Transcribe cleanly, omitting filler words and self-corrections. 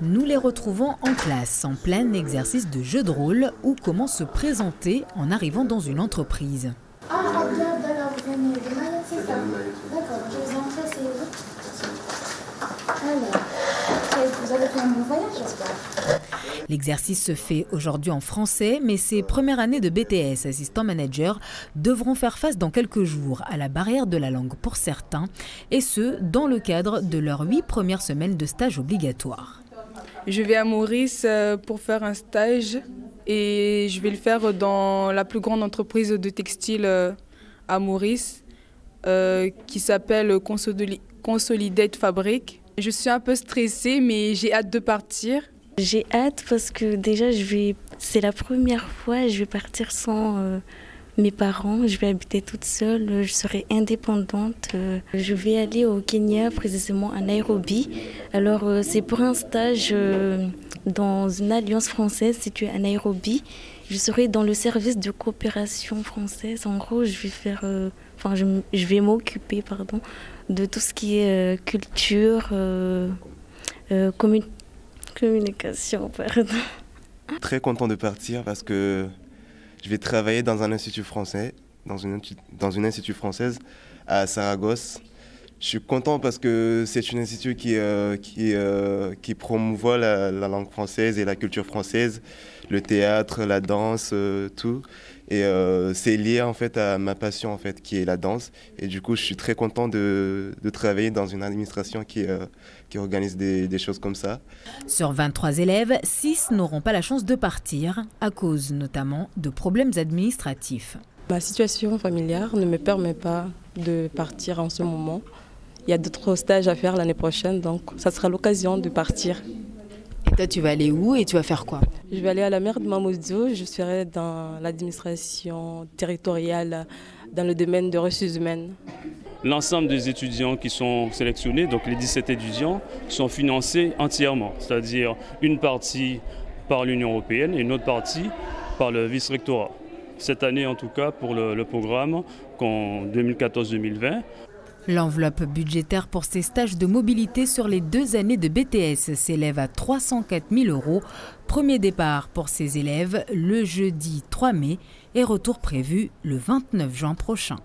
Nous les retrouvons en classe, en plein exercice de jeu de rôle ou comment se présenter en arrivant dans une entreprise. Ah, d'accord, vous venez de Mayenne, c'est ça. D'accord, je vous en prie, c'est vous. Alors, vous avez fait un bon voyage, j'espère. L'exercice se fait aujourd'hui en français, mais ces premières années de BTS assistant manager devront faire face dans quelques jours à la barrière de la langue pour certains, et ce, dans le cadre de leurs 8 premières semaines de stage obligatoire. Je vais à Maurice pour faire un stage et je vais le faire dans la plus grande entreprise de textile à Maurice qui s'appelle Consolidate Fabric. Je suis un peu stressée mais j'ai hâte de partir. J'ai hâte parce que déjà c'est la première fois que je vais partir sans mes parents. Je vais habiter toute seule, je serai indépendante. Je vais aller au Kenya, précisément à Nairobi. Alors c'est pour un stage dans une alliance française située à Nairobi. Je serai dans le service de coopération française. En gros, je vais m'occuper de tout ce qui est culture, communication. Très content de partir parce que je vais travailler dans un institut français, dans une institut française à Saragosse. Je suis content parce que c'est un institut qui promouvoit la langue française et la culture française, le théâtre, la danse, tout. Et c'est lié en fait à ma passion en fait, qui est la danse. Et du coup, je suis très content de travailler dans une administration qui organise des choses comme ça. Sur 23 élèves, 6 n'auront pas la chance de partir, à cause notamment de problèmes administratifs. Ma situation familiale ne me permet pas de partir en ce moment. Il y a d'autres stages à faire l'année prochaine, donc ça sera l'occasion de partir. Et toi, tu vas aller où et tu vas faire quoi? Je vais aller à la mer de Mamoudzou, je serai dans l'administration territoriale, dans le domaine des ressources humaines. L'ensemble des étudiants qui sont sélectionnés, donc les 17 étudiants, sont financés entièrement, c'est-à-dire une partie par l'Union européenne et une autre partie par le vice-rectorat. Cette année, en tout cas, pour le programme qu'en 2014-2020. L'enveloppe budgétaire pour ces stages de mobilité sur les 2 années de BTS s'élève à 304 000 €. Premier départ pour ces élèves le jeudi 3 mai et retour prévu le 29 juin prochain.